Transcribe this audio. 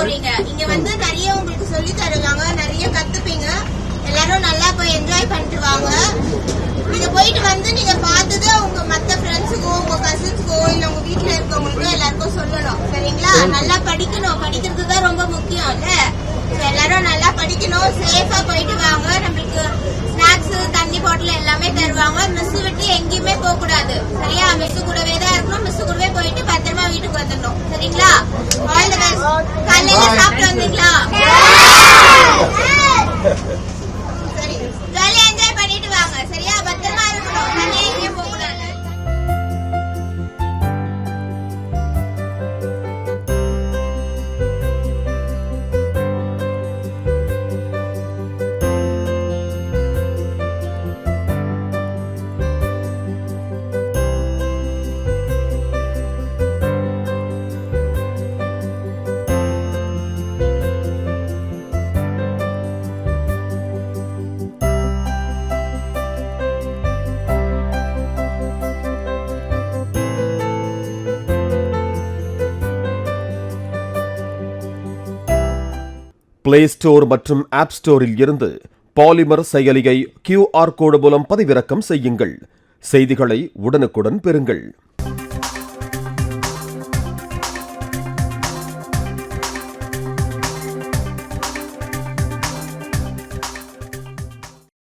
போறீங்க. இங்க வந்து நிறைய உங்களுக்கு சொல்லி தருவாங்க, நிறைய கத்துப்பீங்க. எல்லாரும் நல்லா போய் என்ஜாய் பண்ணிட்டு வாங்க. நீங்க போயிட்டு வந்து நீங்க பார்த்தது உங்க மத்த ஃப்ரெண்ட்ஸுக்கோ உங்க கசின்ஸ்க்கோ இல்ல உங்க வீட்டுல இருக்கவங்களுக்கோ எல்லாருக்கும் சொல்லணும். சரிங்களா? நல்லா படிக்கணும். படிக்கிறது தான் ரொம்ப முக்கியம் இல்ல. எல்லாரும் நல்லா படிக்கணும். சேஃபா போயிட்டு வாங்க. நம்மளுக்கு ஸ்நாக்ஸ் தண்ணி பாட்டில் எல்லாமே தருவாங்க. மிஸ் விட்டு எங்கேயுமே போக கூடாது. சரியா? மிஸ் கூடவே தான் இருக்கணும். மிஸ் கூடவே போயிட்டு பத்திரமா வீட்டுக்கு வந்துடணும். சரிங்களா? All the best. காலையில சாப்பிட்டு வந்தீங்களா? சரி, ஜாலியா என்ஜாய் பண்ணிட்டு வாங்க. சரியா? பத்திரமா இருக்கணும். தண்ணி எங்கேயும் போக கூடாது. பிளே ஸ்டோர் மற்றும் ஆப் ஸ்டோரில் இருந்து பாலிமர் செயலியை QR கோடு மூலம் பதிவிறக்கம் செய்யுங்கள். செய்திகளை உடனுக்குடன் பெறுங்கள்.